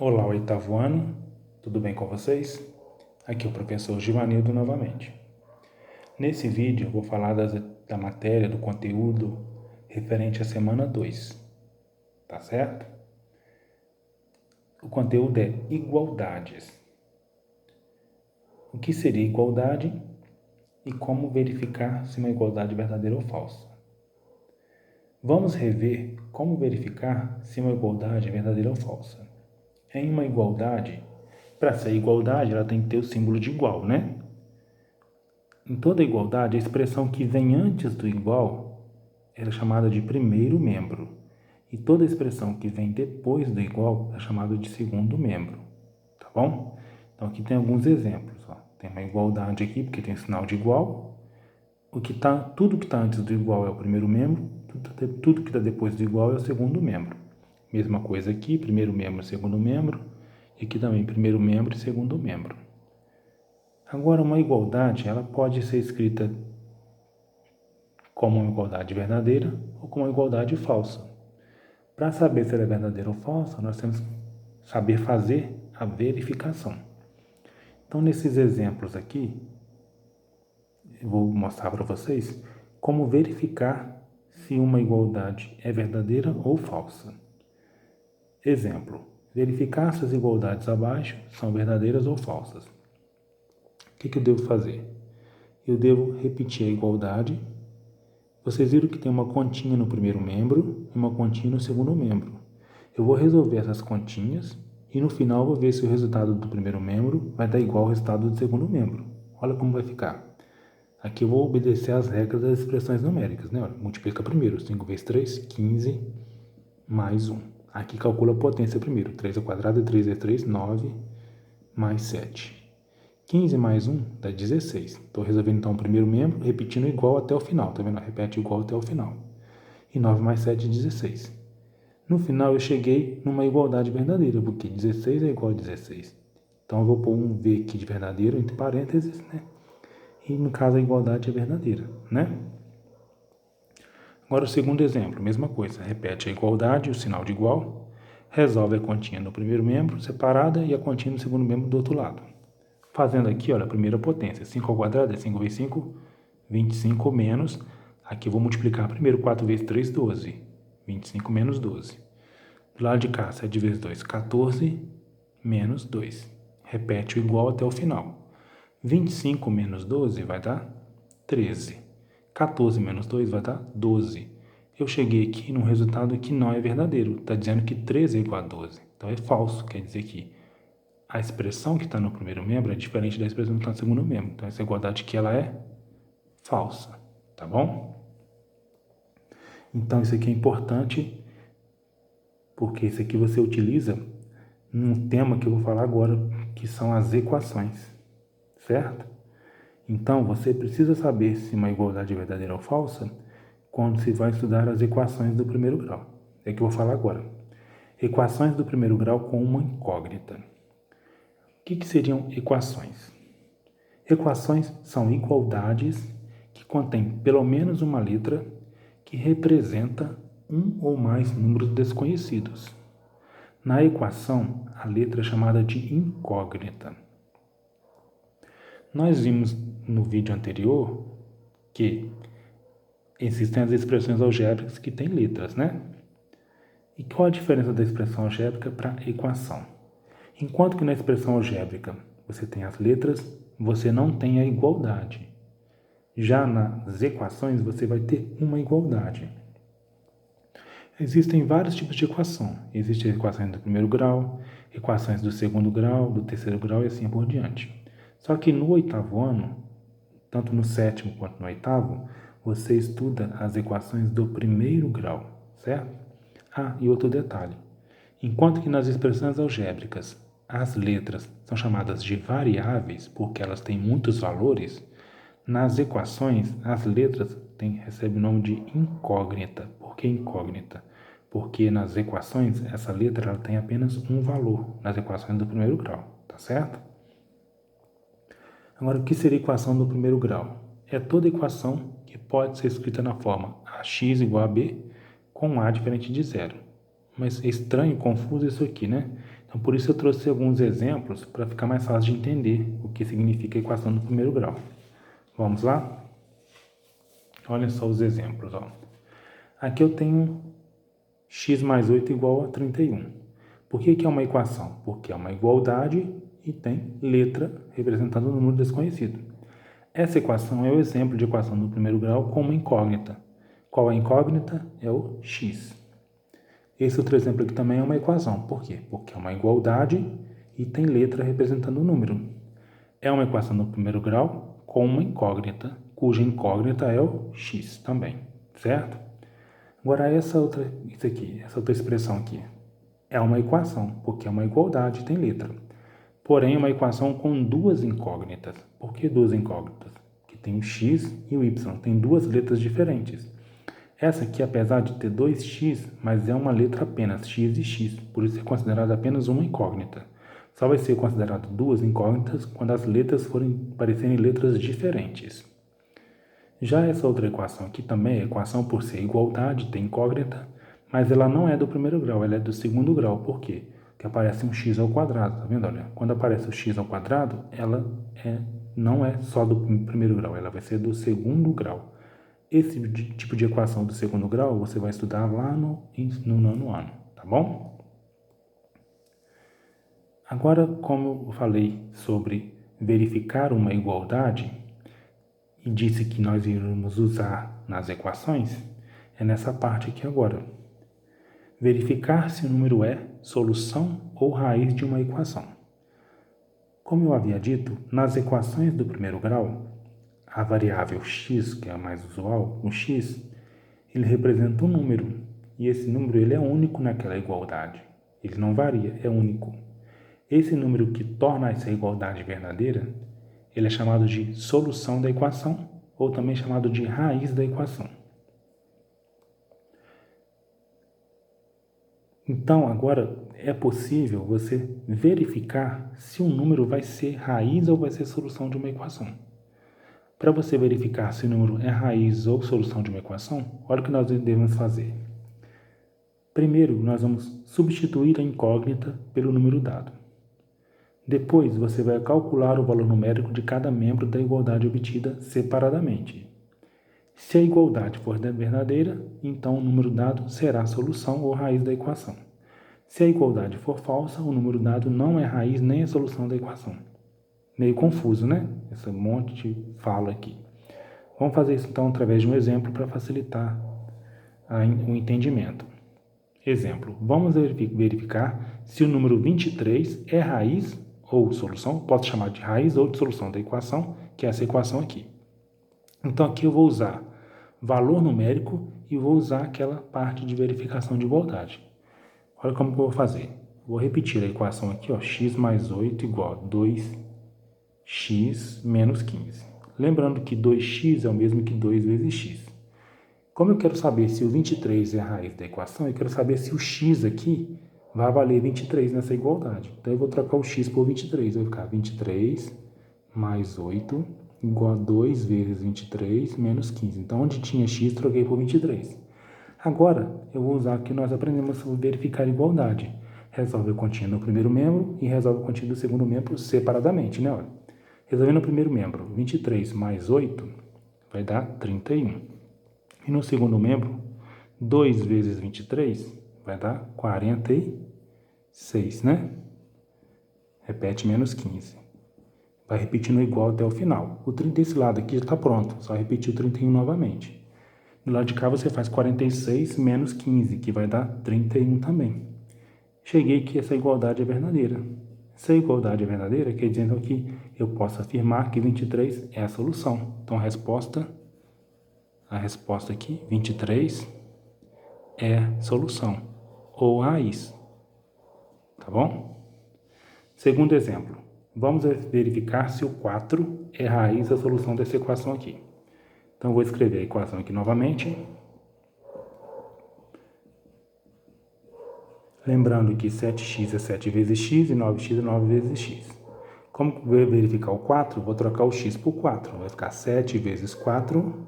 Olá, oitavo ano, tudo bem com vocês? Aqui é o professor Givanildo novamente. Nesse vídeo eu vou falar da matéria, do conteúdo referente à semana 2, tá certo? O conteúdo é igualdades. O que seria igualdade e como verificar se uma igualdade é verdadeira ou falsa. Vamos rever como verificar se uma igualdade é verdadeira ou falsa. Em uma igualdade, para ser igualdade, ela tem que ter o símbolo de igual, né? Em toda igualdade, a expressão que vem antes do igual é chamada de primeiro membro. E toda expressão que vem depois do igual é chamada de segundo membro. Tá bom? Então aqui tem alguns exemplos. Ó. Tem uma igualdade aqui, porque tem sinal de igual. Tudo que está antes do igual é o primeiro membro. Tudo que está depois do igual é o segundo membro. Mesma coisa aqui, primeiro membro, segundo membro. E aqui também, primeiro membro e segundo membro. Agora, uma igualdade, ela pode ser escrita como uma igualdade verdadeira ou como uma igualdade falsa. Para saber se ela é verdadeira ou falsa, nós temos que saber fazer a verificação. Então, nesses exemplos aqui, eu vou mostrar para vocês como verificar se uma igualdade é verdadeira ou falsa. Exemplo, verificar se as igualdades abaixo são verdadeiras ou falsas. O que eu devo fazer? Eu devo repetir a igualdade. Vocês viram que tem uma continha no primeiro membro e uma continha no segundo membro. Eu vou resolver essas continhas e no final vou ver se o resultado do primeiro membro vai dar igual ao resultado do segundo membro. Olha como vai ficar. Aqui eu vou obedecer às regras das expressões numéricas, né? Olha, multiplica primeiro. 5 vezes 3, 15, mais 1. Aqui calcula a potência primeiro. 3 ao quadrado, 3 vezes 3, 9, mais 7. 15 mais 1 dá 16. Estou resolvendo então o primeiro membro, repetindo igual até o final. Tá vendo? Repete igual até o final. E 9 mais 7 é 16. No final eu cheguei numa igualdade verdadeira, porque 16 é igual a 16. Então eu vou pôr um V aqui de verdadeiro entre parênteses, né? E no caso a igualdade é verdadeira, né? Agora o segundo exemplo, mesma coisa. Repete a igualdade, o sinal de igual. Resolve a continha no primeiro membro separada e a continha no segundo membro do outro lado. Fazendo aqui, olha, a primeira potência, 5 ao quadrado é 5 vezes 5, 25 menos, aqui eu vou multiplicar primeiro, 4 vezes 3, 12, 25 menos 12. Do lado de cá, 7 vezes 2, 14, menos 2. Repete o igual até o final. 25 menos 12 vai dar 13. 14 menos 2 vai dar 12. Eu cheguei aqui num resultado que não é verdadeiro, está dizendo que 13 é igual a 12. Então é falso, quer dizer que a expressão que está no primeiro membro é diferente da expressão que está no segundo membro. Então, essa igualdade aqui ela é falsa, tá bom? Então, isso aqui é importante, porque isso aqui você utiliza num tema que eu vou falar agora, que são as equações, certo? Então, você precisa saber se uma igualdade é verdadeira ou falsa quando se vai estudar as equações do primeiro grau. É que eu vou falar agora. Equações do primeiro grau com uma incógnita. O que seriam equações? Equações são igualdades que contêm pelo menos uma letra que representa um ou mais números desconhecidos. Na equação, a letra é chamada de incógnita. Nós vimos no vídeo anterior que existem as expressões algébricas que têm letras, né? E qual a diferença da expressão algébrica para a equação? Enquanto que na expressão algébrica você tem as letras, você não tem a igualdade. Já nas equações você vai ter uma igualdade. Existem vários tipos de equação. Existem equações do primeiro grau, equações do segundo grau, do terceiro grau e assim por diante. Só que no oitavo ano, tanto no sétimo quanto no oitavo, você estuda as equações do primeiro grau, certo? Ah, e outro detalhe. Enquanto que nas expressões algébricas as letras são chamadas de variáveis porque elas têm muitos valores, nas equações as letras recebem o nome de incógnita. Por que incógnita? Porque nas equações essa letra ela tem apenas um valor, nas equações do primeiro grau, tá certo? Agora, o que seria a equação do primeiro grau? É toda equação que pode ser escrita na forma ax igual a b com a diferente de zero. Mas é estranho, confuso isso aqui, né? Então, por isso eu trouxe alguns exemplos para ficar mais fácil de entender o que significa a equação do primeiro grau. Vamos lá? Olha só os exemplos. Ó. Aqui eu tenho x mais 8 igual a 31. Por que é uma equação? Porque é uma igualdade e tem letra representando um número desconhecido. Essa equação é o exemplo de equação do primeiro grau com uma incógnita. Qual é a incógnita? É o x. Esse outro exemplo aqui também é uma equação. Por quê? Porque é uma igualdade e tem letra representando um número. É uma equação do primeiro grau com uma incógnita, cuja incógnita é o x também, certo? Agora essa outra expressão aqui é uma equação, porque é uma igualdade e tem letra. Porém, é uma equação com duas incógnitas. Por que duas incógnitas? Porque tem o x e o y, tem duas letras diferentes. Essa aqui, apesar de ter 2x, mas é uma letra apenas, x e x, por isso é considerada apenas uma incógnita. Só vai ser considerado duas incógnitas quando as letras forem parecerem letras diferentes. Já essa outra equação aqui também é equação por ser igualdade, tem incógnita, mas ela não é do primeiro grau, ela é do segundo grau. Por quê? Porque aparece um x ao quadrado, tá vendo? Olha, quando aparece o x ao quadrado, ela não é só do primeiro grau, ela vai ser do segundo grau. Esse tipo de equação do segundo grau você vai estudar lá no nono ano, tá bom? Agora, como eu falei sobre verificar uma igualdade e disse que nós iremos usar nas equações, é nessa parte aqui agora. Verificar se o número é solução ou raiz de uma equação. Como eu havia dito, nas equações do primeiro grau, a variável x, que é a mais usual, o x, ele representa um número, e esse número ele é único naquela igualdade. Ele não varia, é único. Esse número que torna essa igualdade verdadeira, ele é chamado de solução da equação, ou também chamado de raiz da equação. Então, agora é possível você verificar se um número vai ser raiz ou vai ser solução de uma equação. Para você verificar se o número é raiz ou solução de uma equação, olha o que nós devemos fazer. Primeiro, nós vamos substituir a incógnita pelo número dado. Depois, você vai calcular o valor numérico de cada membro da igualdade obtida separadamente. Se a igualdade for verdadeira, então o número dado será a solução ou raiz da equação. Se a igualdade for falsa, o número dado não é raiz nem a solução da equação. Meio confuso, né? Esse monte de fala aqui. Vamos fazer isso então através de um exemplo para facilitar o entendimento. Exemplo, vamos verificar se o número 23 é raiz ou solução, posso chamar de raiz ou de solução da equação, que é essa equação aqui. Então aqui eu vou usar valor numérico e vou usar aquela parte de verificação de igualdade. Olha como que eu vou fazer. Vou repetir a equação aqui, ó, x mais 8 igual a 2x menos 15. Lembrando que 2x é o mesmo que 2 vezes x. Como eu quero saber se o 23 é a raiz da equação, eu quero saber se o x aqui vai valer 23 nessa igualdade. Então, eu vou trocar o x por 23. Vai ficar 23 mais 8 igual a 2 vezes 23 menos 15. Então, onde tinha x, troquei por 23. Agora, eu vou usar o que nós aprendemos sobre verificar a igualdade. Resolve a continha no primeiro membro e resolve a continha do segundo membro separadamente, né? Olha. Resolvendo o primeiro membro, 23 mais 8 vai dar 31. E no segundo membro, 2 vezes 23 vai dar 46, né? Repete menos 15. Vai repetindo igual até o final. O 30 desse lado aqui já está pronto, só repetir o 31 novamente. Do lado de cá você faz 46 menos 15, que vai dar 31 também. Cheguei que essa igualdade é verdadeira. Se a igualdade é verdadeira, quer dizer então que eu posso afirmar que 23 é a solução. Então a resposta aqui, 23, é solução, ou raiz. Tá bom? Segundo exemplo, vamos verificar se o 4 é raiz da solução dessa equação aqui. Então, eu vou escrever a equação aqui novamente. Lembrando que 7x é 7 vezes x e 9x é 9 vezes x. Como vou verificar o 4, vou trocar o x por 4. Vai ficar 7 vezes 4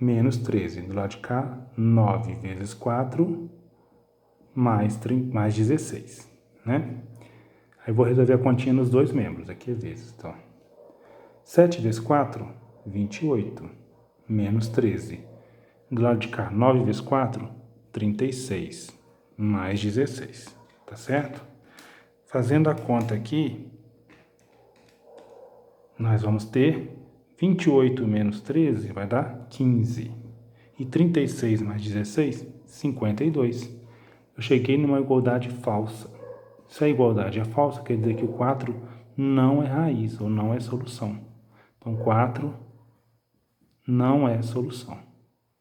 menos 13. Do lado de cá, 9 vezes 4 mais 16. né? Aí vou resolver a continha nos dois membros, aqui vezes. Então, 7 vezes 4, 28, menos 13. Do lado de cá, 9 vezes 4, 36, mais 16, tá certo? Fazendo a conta aqui, nós vamos ter 28 menos 13 vai dar 15. E 36 mais 16, 52. Eu cheguei numa igualdade falsa. Se a igualdade é falsa, quer dizer que o 4 não é raiz ou não é solução. Então, 4 não é solução.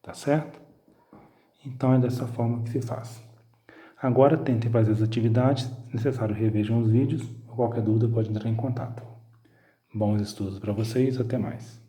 Tá certo? Então, é dessa forma que se faz. Agora, tentem fazer as atividades. Se necessário, revejam os vídeos. Qualquer dúvida, pode entrar em contato. Bons estudos para vocês. Até mais.